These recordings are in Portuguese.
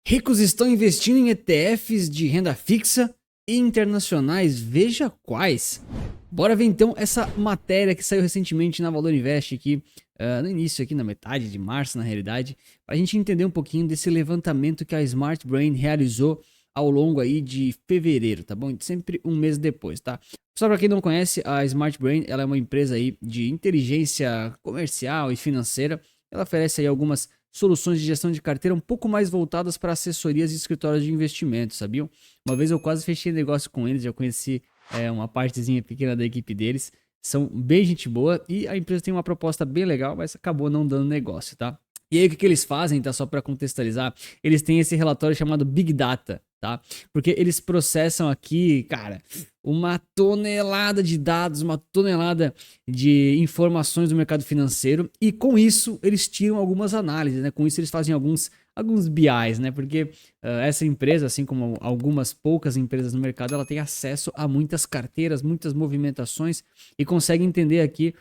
Ricos estão investindo em ETFs de renda fixa e internacionais, veja quais. Bora ver então essa matéria que saiu recentemente na Valor Invest aqui, no início aqui, na metade de março na realidade, para a gente entender um pouquinho desse levantamento que a Smart Brain realizou ao longo aí de fevereiro, tá bom? Sempre um mês depois, tá? Só para quem não conhece, a Smart Brain, ela é uma empresa aí de inteligência comercial e financeira. Ela oferece aí algumas soluções de gestão de carteira um pouco mais voltadas para assessorias e escritórios de investimentos, sabiam? Uma vez eu quase fechei negócio com eles, já conheci uma partezinha pequena da equipe deles. São bem gente boa e a empresa tem uma proposta bem legal, mas acabou não dando negócio, tá? E aí o que eles fazem, tá? Só para contextualizar, eles têm esse relatório chamado Big Data, tá? Porque eles processam aqui, cara, uma tonelada de dados, uma tonelada de informações do mercado financeiro e com isso eles tiram algumas análises, né? Com isso eles fazem alguns BIs, né? Porque essa empresa, assim como algumas poucas empresas no mercado, ela tem acesso a muitas carteiras, muitas movimentações e consegue entender aqui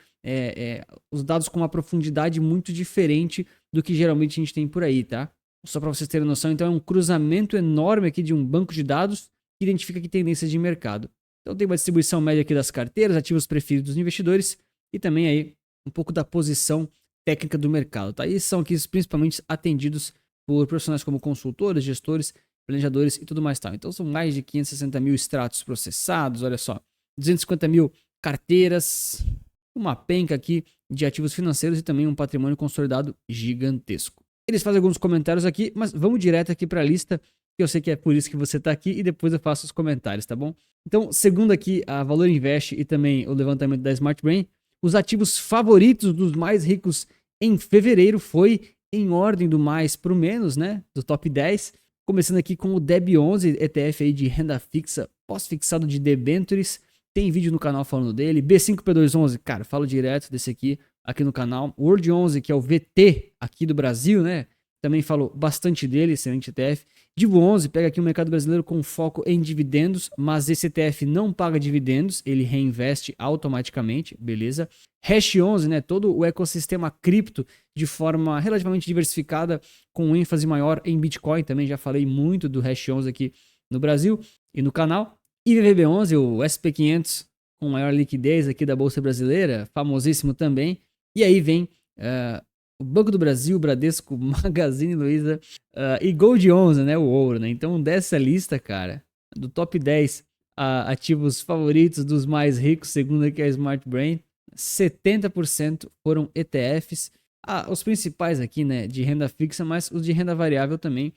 os dados com uma profundidade muito diferente do que geralmente a gente tem por aí, tá? Só para vocês terem noção, então é um cruzamento enorme aqui de um banco de dados que identifica aqui tendências de mercado. Então tem uma distribuição média aqui das carteiras, ativos preferidos dos investidores e também aí um pouco da posição técnica do mercado, tá? E são aqui principalmente atendidos por profissionais como consultores, gestores, planejadores e tudo mais tal. Então são mais de 560 mil extratos processados, olha só, 250 mil carteiras, uma penca aqui de ativos financeiros e também um patrimônio consolidado gigantesco. Eles fazem alguns comentários aqui, mas vamos direto aqui para a lista, que eu sei que é por isso que você está aqui e depois eu faço os comentários, tá bom? Então, segundo aqui a Valor Invest e também o levantamento da Smart Brain, os ativos favoritos dos mais ricos em fevereiro foi em ordem do mais para o menos, né? Do top 10. Começando aqui com o DEB11, ETF aí de renda fixa, pós-fixado de debentures. Tem vídeo no canal falando dele. B5P211, cara, falo direto desse aqui no canal. World 11, que é o VT aqui do Brasil, né? Também falo bastante dele, excelente ETF. Divo 11, pega aqui o mercado brasileiro com foco em dividendos, mas esse ETF não paga dividendos, ele reinveste automaticamente, beleza? Hash 11, né? Todo o ecossistema cripto de forma relativamente diversificada, com ênfase maior em Bitcoin, também já falei muito do Hash 11 aqui no Brasil e no canal. IVVB11, o SP500, com maior liquidez aqui da Bolsa Brasileira, famosíssimo também. E aí vem o Banco do Brasil, Bradesco, Magazine Luiza e Gold 11, né, o ouro, né? Então dessa lista, cara, do top 10 ativos favoritos dos mais ricos, segundo aqui a Smart Brain, 70% foram ETFs. Os principais aqui, né, de renda fixa, mas os de renda variável também,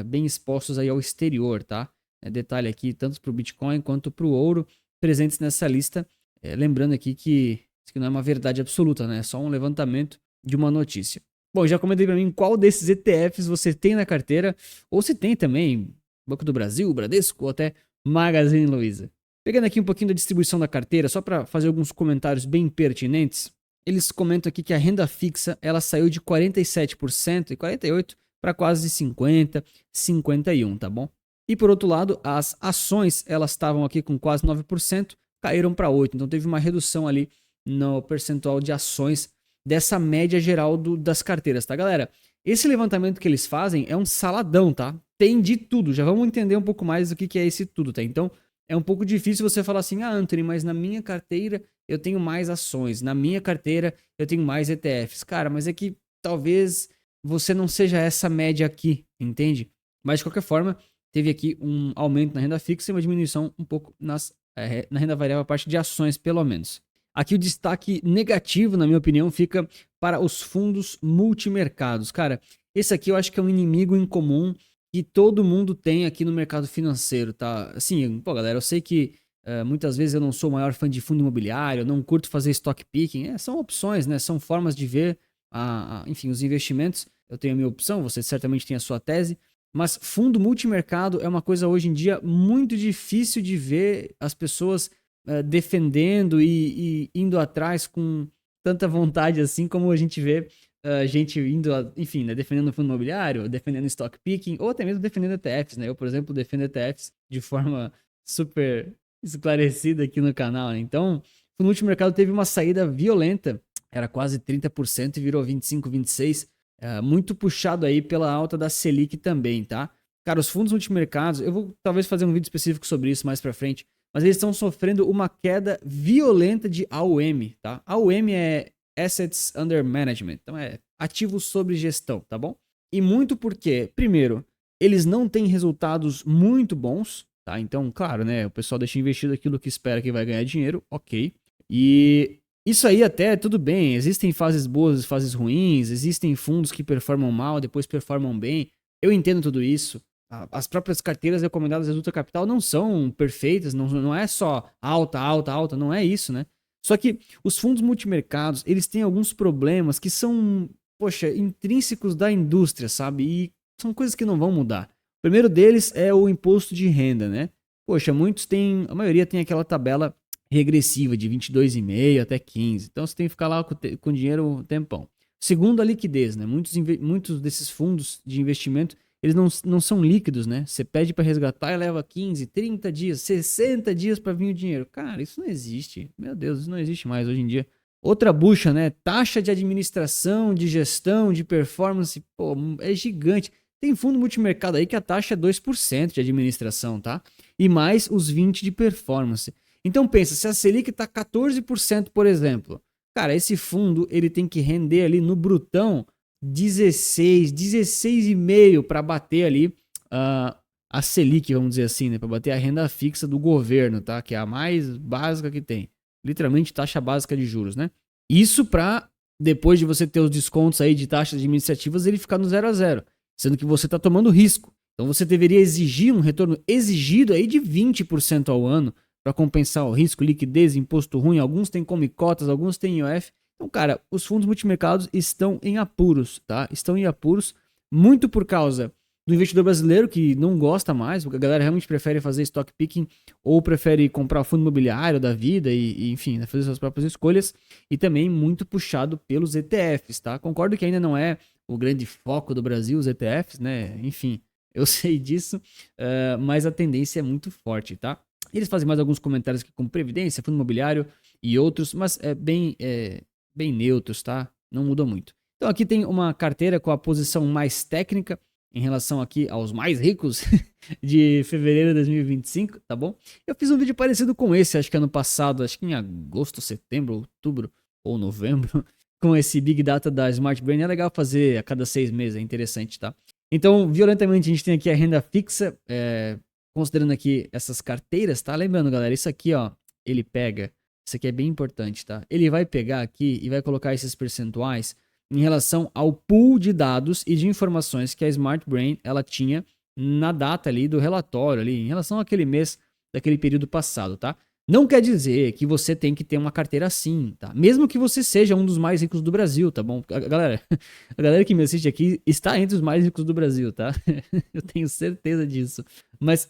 bem expostos aí ao exterior, tá? Detalhe aqui, tanto para o Bitcoin quanto para o ouro, presentes nessa lista. Lembrando aqui que isso aqui não é uma verdade absoluta, né? É só um levantamento de uma notícia. Bom, já comentei para mim qual desses ETFs você tem na carteira, ou se tem também Banco do Brasil, Bradesco ou até Magazine Luiza. Pegando aqui um pouquinho da distribuição da carteira, só para fazer alguns comentários bem pertinentes, eles comentam aqui que a renda fixa ela saiu de 47% e 48% para quase 50%, 51%, tá bom? E por outro lado, as ações elas estavam aqui com quase 9%, caíram para 8%, então teve uma redução ali no percentual de ações dessa média geral das carteiras, tá, galera? Esse levantamento que eles fazem é um saladão, tá? Tem de tudo, já vamos entender um pouco mais do que é esse tudo, tá? Então, é um pouco difícil você falar assim, Anthony, mas na minha carteira eu tenho mais ações, na minha carteira eu tenho mais ETFs. Cara, mas é que talvez você não seja essa média aqui, entende? Mas de qualquer forma, teve aqui um aumento na renda fixa e uma diminuição um pouco na renda variável, a parte de ações, pelo menos. Aqui o destaque negativo, na minha opinião, fica para os fundos multimercados. Cara, esse aqui eu acho que é um inimigo em comum que todo mundo tem aqui no mercado financeiro, tá? Assim, pô, galera, eu sei que muitas vezes eu não sou o maior fã de fundo imobiliário, eu não curto fazer stock picking, são opções, né? São formas de ver, enfim, os investimentos. Eu tenho a minha opção, você certamente tem a sua tese, mas fundo multimercado é uma coisa hoje em dia muito difícil de ver as pessoas defendendo e indo atrás com tanta vontade assim como a gente vê gente indo, enfim, né, defendendo o fundo imobiliário, defendendo stock picking ou até mesmo defendendo ETFs, né? Eu, por exemplo, defendo ETFs de forma super esclarecida aqui no canal, né? Então, o fundo multimercado teve uma saída violenta, era quase 30% e virou 25, 26%, muito puxado aí pela alta da Selic também, tá? Cara, os fundos multimercados, eu vou talvez fazer um vídeo específico sobre isso mais pra frente, mas eles estão sofrendo uma queda violenta de AUM, tá? AUM é Assets Under Management, então é ativos sob gestão, tá bom? E muito porque, primeiro, eles não têm resultados muito bons, tá? Então, claro, né, o pessoal deixa investido aquilo que espera que vai ganhar dinheiro, ok. E isso aí até tudo bem, existem fases boas e fases ruins, existem fundos que performam mal, depois performam bem, eu entendo tudo isso. As próprias carteiras recomendadas da Ultra Capital não são perfeitas, não é só alta, alta, alta, não é isso, né? Só que os fundos multimercados, eles têm alguns problemas que são, poxa, intrínsecos da indústria, sabe? E são coisas que não vão mudar. O primeiro deles é o imposto de renda, né? Poxa, muitos têm, a maioria tem aquela tabela regressiva de 22,5 até 15. Então você tem que ficar lá com dinheiro um tempão. Segundo, a liquidez, né? Muitos desses fundos de investimento, eles não são líquidos, né? Você pede para resgatar e leva 15, 30 dias, 60 dias para vir o dinheiro. Cara, isso não existe. Meu Deus, isso não existe mais hoje em dia. Outra bucha, né? Taxa de administração, de gestão, de performance, pô, é gigante. Tem fundo multimercado aí que a taxa é 2% de administração, tá? E mais os 20% de performance. Então pensa, se a Selic tá 14%, por exemplo, cara, esse fundo ele tem que render ali no brutão 16,5 para bater ali a Selic, vamos dizer assim, né? Para bater a renda fixa do governo, tá? Que é a mais básica que tem. Literalmente taxa básica de juros, né? Isso para depois de você ter os descontos aí de taxas administrativas, ele ficar no 0 a 0, sendo que você está tomando risco. Então você deveria exigir um retorno exigido aí de 20% ao ano para compensar o risco, liquidez, imposto ruim. Alguns têm come cotas, alguns têm IOF. Então, cara, os fundos multimercados estão em apuros, tá? Estão em apuros muito por causa do investidor brasileiro que não gosta mais, porque a galera realmente prefere fazer stock picking ou prefere comprar fundo imobiliário da vida e enfim, né, fazer suas próprias escolhas, e também muito puxado pelos ETFs, tá? Concordo que ainda não é o grande foco do Brasil, os ETFs, né? Enfim, eu sei disso, mas a tendência é muito forte, tá? Eles fazem mais alguns comentários aqui como previdência, fundo imobiliário e outros, mas bem neutros, tá? Não mudou muito. Então aqui tem uma carteira com a posição mais técnica em relação aqui aos mais ricos de fevereiro de 2025, tá bom? Eu fiz um vídeo parecido com esse, acho que ano passado, acho que em agosto, setembro, outubro ou novembro, com esse Big Data da Smart Brain. É legal fazer a cada 6 meses, é interessante, tá? Então, violentamente, a gente tem aqui a renda fixa, considerando aqui essas carteiras, tá? Lembrando, galera, isso aqui, ó, ele pega, isso aqui é bem importante, tá? Ele vai pegar aqui e vai colocar esses percentuais em relação ao pool de dados e de informações que a Smart Brain, ela tinha na data ali do relatório, ali, em relação àquele mês, daquele período passado, tá? Não quer dizer que você tem que ter uma carteira assim, tá? Mesmo que você seja um dos mais ricos do Brasil, tá bom? A galera que me assiste aqui está entre os mais ricos do Brasil, tá? Eu tenho certeza disso. Mas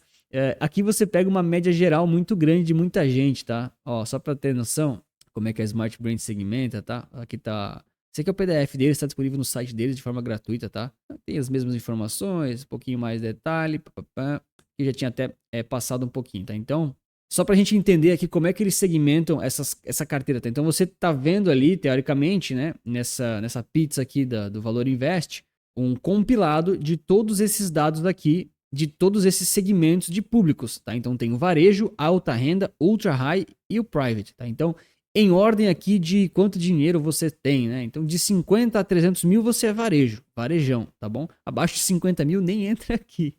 aqui você pega uma média geral muito grande de muita gente, tá? Ó, só para ter noção como é que a Smart Brain segmenta, tá? Aqui tá. Esse aqui é o PDF deles, está disponível no site deles de forma gratuita, tá? Tem as mesmas informações, um pouquinho mais de detalhe, que já tinha até passado um pouquinho, tá? Então, só para a gente entender aqui como é que eles segmentam essa carteira, tá? Então você tá vendo ali, teoricamente, né, nessa pizza aqui do Valor Invest, um compilado de todos esses dados daqui, de todos esses segmentos de públicos, tá? Então tem o varejo, alta renda, ultra high e o private, tá? Então, em ordem aqui de quanto dinheiro você tem, né? Então, de 50 a 300 mil você é varejão, tá bom? Abaixo de 50 mil nem entra aqui.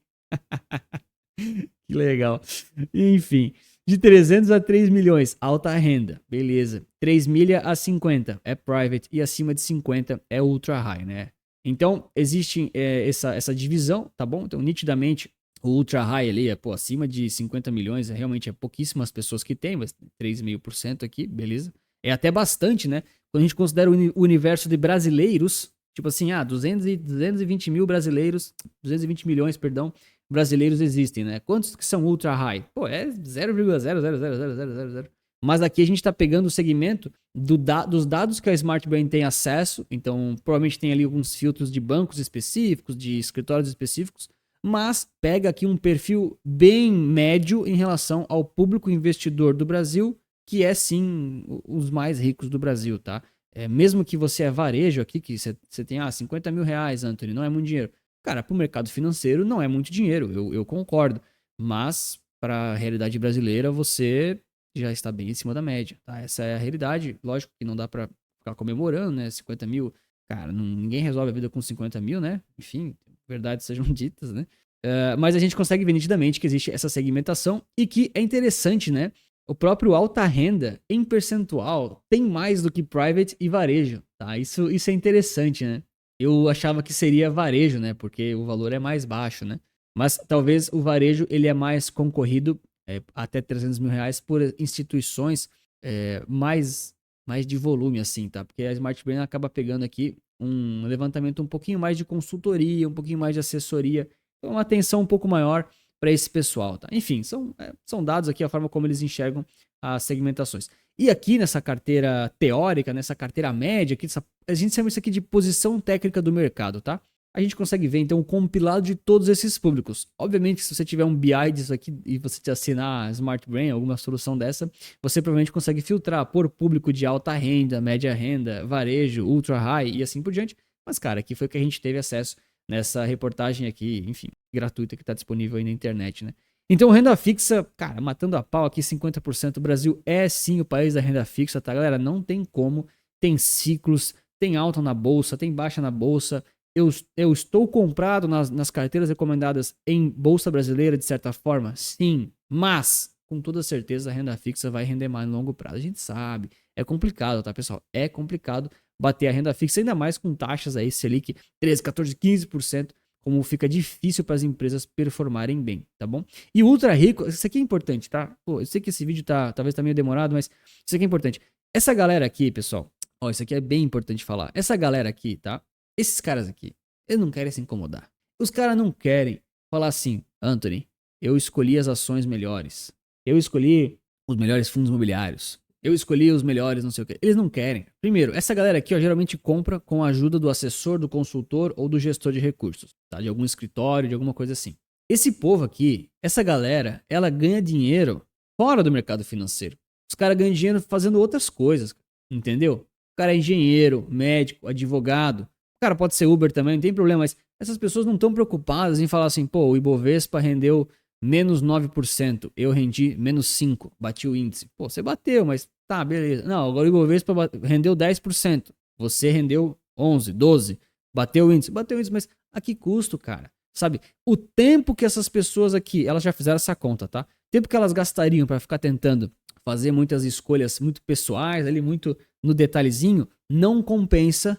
Que legal. Enfim, de 300 a 3 milhões, alta renda, beleza. 3 milha a 50 é private e acima de 50 é ultra high, né? Então, existe essa divisão, tá bom? Então, nitidamente, o ultra high ali acima de 50 milhões, realmente é pouquíssimas pessoas que tem, mas 3,5% aqui, beleza. É até bastante, né? Quando a gente considera o universo de brasileiros, tipo assim, 220 mil brasileiros, 220 milhões, perdão, brasileiros existem, né? Quantos que são ultra high? Pô, é 0,0000000. Mas aqui a gente tá pegando o segmento dos dados que a Smart Brain tem acesso, então provavelmente tem ali alguns filtros de bancos específicos, de escritórios específicos, mas pega aqui um perfil bem médio em relação ao público investidor do Brasil, que é sim os mais ricos do Brasil, tá? Mesmo que você é varejo aqui, que você tem 50 mil reais, Anthony, não é muito dinheiro. Cara, para o mercado financeiro não é muito dinheiro, eu concordo. Mas para a realidade brasileira você já está bem em cima da média, tá? Essa é a realidade. Lógico que não dá para ficar comemorando, né? 50 mil, cara, ninguém resolve a vida com 50 mil, né? Enfim, verdades sejam ditas, né? Mas a gente consegue ver nitidamente que existe essa segmentação e que é interessante, né? O próprio alta renda, em percentual, tem mais do que private e varejo, tá? Isso é interessante, né? Eu achava que seria varejo, né? Porque o valor é mais baixo, né? Mas talvez o varejo ele é mais concorrido, até 300 mil reais, por instituições mais de volume, assim, tá? Porque a Smart Brain acaba pegando aqui um levantamento um pouquinho mais de consultoria, um pouquinho mais de assessoria, então uma atenção um pouco maior para esse pessoal, tá? Enfim, são dados aqui, a forma como eles enxergam as segmentações. E aqui nessa carteira teórica, nessa carteira média, aqui, a gente chama isso aqui de posição técnica do mercado, tá? A gente consegue ver então um compilado de todos esses públicos. Obviamente, se você tiver um BI disso aqui e você te assinar Smart Brain, alguma solução dessa, você provavelmente consegue filtrar por público de alta renda, média renda, varejo, ultra high e assim por diante. Mas, cara, aqui foi o que a gente teve acesso nessa reportagem aqui, enfim, gratuita que está disponível aí na internet, né? Então, renda fixa, cara, matando a pau aqui 50%. O Brasil é sim o país da renda fixa, tá, galera? Não tem como. Tem ciclos, tem alta na bolsa, tem baixa na bolsa. Eu estou comprado nas carteiras recomendadas em bolsa brasileira, de certa forma? Sim, mas com toda certeza a renda fixa vai render mais no longo prazo. A gente sabe, é complicado, tá, pessoal? É complicado bater a renda fixa, ainda mais com taxas aí, Selic 13, 14, 15%, como fica difícil para as empresas performarem bem, tá bom? E o ultra rico, isso aqui é importante, tá? Pô, eu sei que esse vídeo talvez tá meio demorado, mas isso aqui é importante. Essa galera aqui, pessoal, ó, isso aqui é bem importante falar. Essa galera aqui, tá? Esses caras aqui, eles não querem se incomodar. Os caras não querem falar assim, Anthony, eu escolhi as ações melhores. Eu escolhi os melhores fundos imobiliários. Eu escolhi os melhores não sei o quê. Eles não querem. Primeiro, essa galera aqui ó, geralmente compra com a ajuda do assessor, do consultor ou do gestor de recursos. Tá? De algum escritório, de alguma coisa assim. Esse povo aqui, essa galera, ela ganha dinheiro fora do mercado financeiro. Os caras ganham dinheiro fazendo outras coisas. Entendeu? O cara é engenheiro, médico, advogado. O cara pode ser Uber também, não tem problema, mas essas pessoas não estão preocupadas em falar assim, pô, o Ibovespa rendeu menos 9%, eu rendi menos 5%, bati o índice. Pô, você bateu, mas tá, beleza. Não, agora o Ibovespa rendeu 10%, você rendeu 11%, 12%, bateu o índice, mas a que custo, cara? Sabe, o tempo que essas pessoas aqui, elas já fizeram essa conta, tá? O tempo que elas gastariam para ficar tentando fazer muitas escolhas muito pessoais, ali muito no detalhezinho, não compensa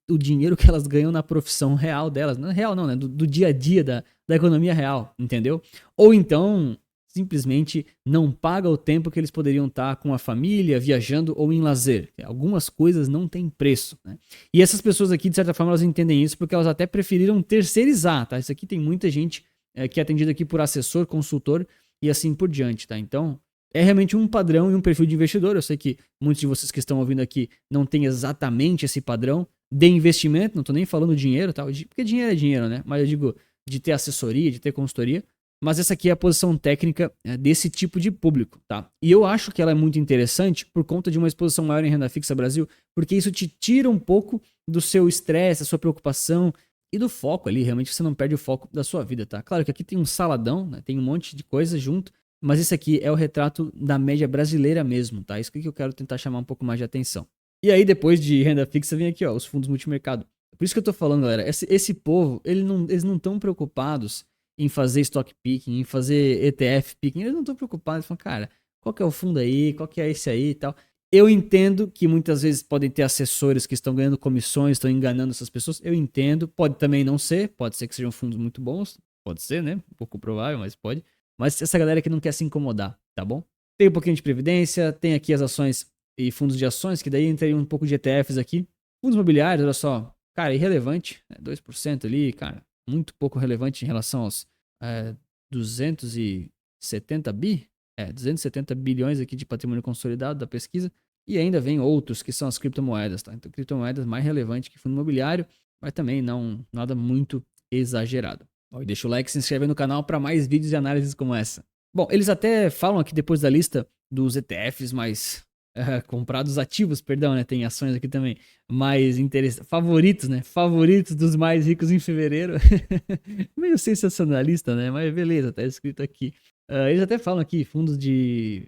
o dinheiro que elas ganham na profissão real delas. Não é real não, né? Do dia a dia da economia real, entendeu? Ou então, simplesmente não paga o tempo que eles poderiam estar com a família, viajando ou em lazer. Algumas coisas não têm preço, né? E essas pessoas aqui, de certa forma, elas entendem isso porque elas até preferiram terceirizar, tá? Isso aqui tem muita gente que é atendida aqui por assessor, consultor e assim por diante, tá? Então, é realmente um padrão e um perfil de investidor. Eu sei que muitos de vocês que estão ouvindo aqui não têm exatamente esse padrão de investimento, não tô nem falando dinheiro, tá? Porque dinheiro é dinheiro, né? Mas eu digo de ter assessoria, de ter consultoria. Mas essa aqui é a posição técnica desse tipo de público, tá? E eu acho que ela é muito interessante por conta de uma exposição maior em renda fixa Brasil, porque isso te tira um pouco do seu estresse, da sua preocupação e do foco ali. Realmente você não perde o foco da sua vida, tá? Claro que aqui tem um saladão, né? Tem um monte de coisa junto, mas esse aqui é o retrato da média brasileira mesmo, tá? Isso que eu quero tentar chamar um pouco mais de atenção. E aí, depois de renda fixa, vem aqui, ó, os fundos multimercado. Por isso que eu tô falando, galera, esse povo, eles não estão preocupados em fazer stock picking, em fazer ETF picking, eles não estão preocupados, eles falam, cara, qual que é o fundo aí, qual que é esse aí e tal. Eu entendo que muitas vezes podem ter assessores que estão ganhando comissões, estão enganando essas pessoas, eu entendo, pode também não ser, pode ser que sejam fundos muito bons, pode ser, né, um pouco provável, mas pode. Mas essa galera que não quer se incomodar, tá bom? Tem um pouquinho de previdência, tem aqui as ações e fundos de ações, que daí entraria um pouco de ETFs aqui. Fundos imobiliários, olha só, cara, irrelevante, 2% ali, cara, muito pouco relevante em relação aos 270 bi, 270 bilhões aqui de patrimônio consolidado da pesquisa, e ainda vem outros que são as criptomoedas, tá? Então, criptomoedas mais relevante que fundo imobiliário, mas também não nada muito exagerado. E deixa o like e se inscreve no canal para mais vídeos e análises como essa. Bom, eles até falam aqui depois da lista dos ETFs mais comprados ativos, perdão, né? Tem ações aqui também. Mais interessantes. Favoritos, né? Favoritos dos mais ricos em fevereiro. Meio sensacionalista, né? Mas beleza, tá escrito aqui. Eles até falam aqui fundos de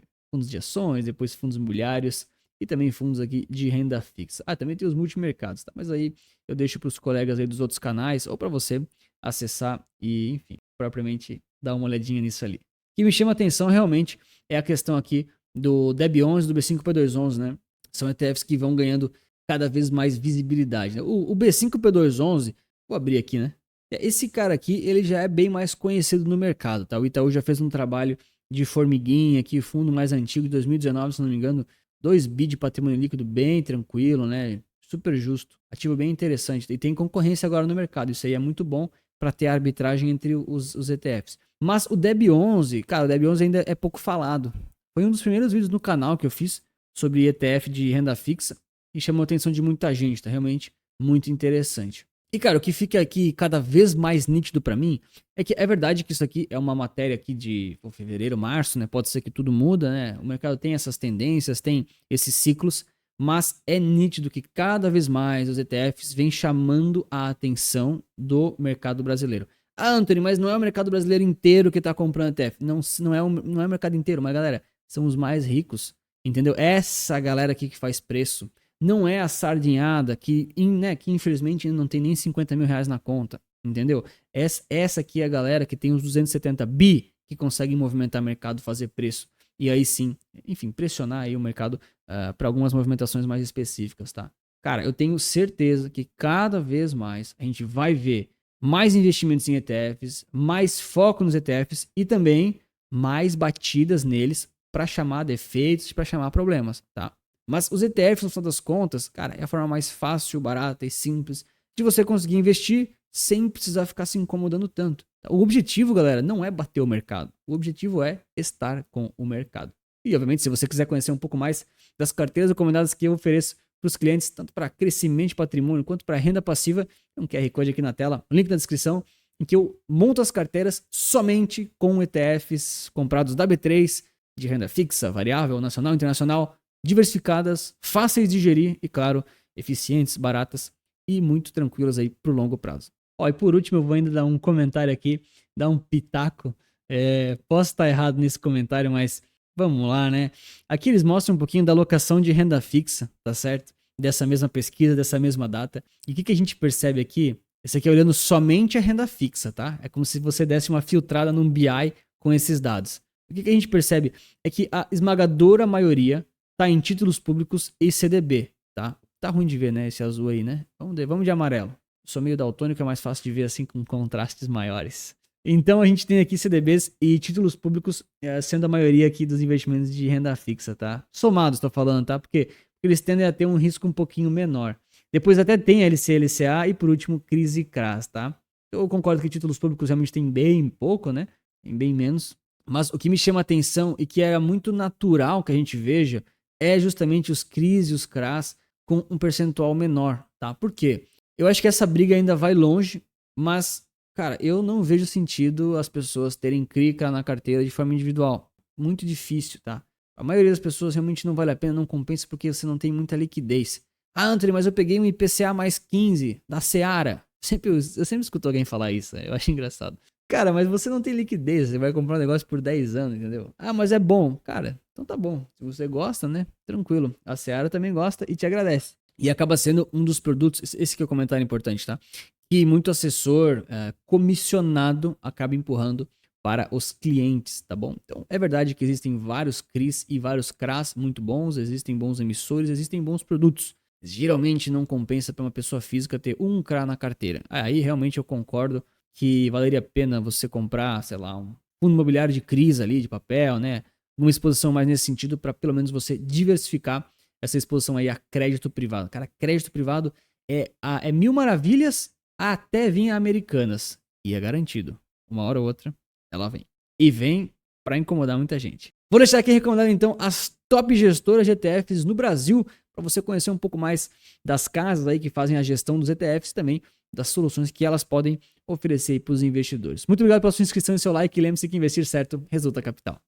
ações, depois fundos imobiliários e também fundos aqui de renda fixa. Também tem os multimercados, tá? Mas aí eu deixo para os colegas aí dos outros canais ou para você acessar e, enfim, propriamente dar uma olhadinha nisso ali. O que me chama a atenção realmente é a questão aqui do DEB11 e do B5P211, né? São ETFs que vão ganhando cada vez mais visibilidade, né? O B5P211, vou abrir aqui, né? Esse cara aqui, ele já é bem mais conhecido no mercado, tá? O Itaú já fez um trabalho de formiguinha aqui, fundo mais antigo de 2019, se não me engano, 2 bi de patrimônio líquido bem tranquilo, né? Super justo, ativo bem interessante. E tem concorrência agora no mercado, isso aí é muito bom para ter arbitragem entre os ETFs. Mas o DEB11, cara, o DEB11 ainda é pouco falado. Foi um dos primeiros vídeos no canal que eu fiz sobre ETF de renda fixa e chamou a atenção de muita gente, tá realmente muito interessante. E cara, o que fica aqui cada vez mais nítido para mim é que é verdade que isso aqui é uma matéria aqui de fevereiro, março, né? Pode ser que tudo muda, né? O mercado tem essas tendências, tem esses ciclos, mas é nítido que cada vez mais os ETFs vêm chamando a atenção do mercado brasileiro. Anthony, mas não é o mercado brasileiro inteiro que tá comprando ETF. Não é o mercado inteiro, mas galera, são os mais ricos, entendeu? Essa galera aqui que faz preço. Não é a sardinhada que infelizmente não tem nem 50 mil reais na conta, entendeu? Essa aqui é a galera que tem uns 270 bi que consegue movimentar o mercado, fazer preço. E aí sim, enfim, pressionar aí o mercado para algumas movimentações mais específicas, tá? Cara, eu tenho certeza que cada vez mais a gente vai ver mais investimentos em ETFs, mais foco nos ETFs e também mais batidas neles para chamar defeitos, para chamar problemas, tá? Mas os ETFs, no final das contas, cara, é a forma mais fácil, barata e simples de você conseguir investir sem precisar ficar se incomodando tanto. O objetivo, galera, não é bater o mercado. O objetivo é estar com o mercado. E, obviamente, se você quiser conhecer um pouco mais das carteiras recomendadas que eu ofereço para os clientes, tanto para crescimento de patrimônio quanto para renda passiva, tem um QR Code aqui na tela, um link na descrição, em que eu monto as carteiras somente com ETFs comprados da B3, de renda fixa, variável, nacional, internacional, diversificadas, fáceis de gerir e, claro, eficientes, baratas e muito tranquilas aí pro longo prazo. E por último eu vou ainda dar um comentário aqui, dar um pitaco. Posso estar errado nesse comentário, mas vamos lá, né? Aqui eles mostram um pouquinho da alocação de renda fixa, tá certo? Dessa mesma pesquisa, dessa mesma data. E o que a gente percebe aqui? Esse aqui é olhando somente a renda fixa, tá? É como se você desse uma filtrada num BI com esses dados. O que a gente percebe é que a esmagadora maioria tá em títulos públicos e CDB, tá? Tá ruim de ver, né, esse azul aí, né? Vamos de amarelo. Sou meio daltônico, é mais fácil de ver assim com contrastes maiores. Então a gente tem aqui CDBs e títulos públicos sendo a maioria aqui dos investimentos de renda fixa, tá? Somados, tô falando, tá? Porque eles tendem a ter um risco um pouquinho menor. Depois até tem LC, LCA e por último CRIs e CRAs, tá? Eu concordo que títulos públicos realmente tem bem pouco, né? Tem bem menos. Mas o que me chama a atenção e que é muito natural que a gente veja é justamente os CRIs e os CRAs com um percentual menor, tá? Por quê? Eu acho que essa briga ainda vai longe, mas, cara, eu não vejo sentido as pessoas terem CRI e CRA na carteira de forma individual. Muito difícil, tá? A maioria das pessoas realmente não vale a pena, não compensa porque você não tem muita liquidez. Anthony, mas eu peguei um IPCA mais 15 da Seara. Eu sempre escuto alguém falar isso, né? Eu acho engraçado. Cara, mas você não tem liquidez, você vai comprar um negócio por 10 anos, entendeu? Mas é bom. Cara, então tá bom. Se você gosta, né? Tranquilo. A Seara também gosta e te agradece. E acaba sendo um dos produtos, esse que é o comentário importante, tá? Que muito assessor comissionado acaba empurrando para os clientes, tá bom? Então, é verdade que existem vários CRIs e vários CRAs muito bons, existem bons emissores, existem bons produtos. Geralmente não compensa para uma pessoa física ter um CRA na carteira. Aí realmente eu concordo que valeria a pena você comprar, sei lá, um fundo imobiliário de CRIs ali, de papel, né? Uma exposição mais nesse sentido para pelo menos você diversificar essa exposição aí a crédito privado. Cara, crédito privado é mil maravilhas até vir a Americanas. E é garantido. Uma hora ou outra, ela vem. E vem para incomodar muita gente. Vou deixar aqui recomendado então as top gestoras de ETFs no Brasil, para você conhecer um pouco mais das casas aí que fazem a gestão dos ETFs e também das soluções que elas podem oferecer para os investidores. Muito obrigado pela sua inscrição e seu like. E lembre-se que investir certo resulta capital.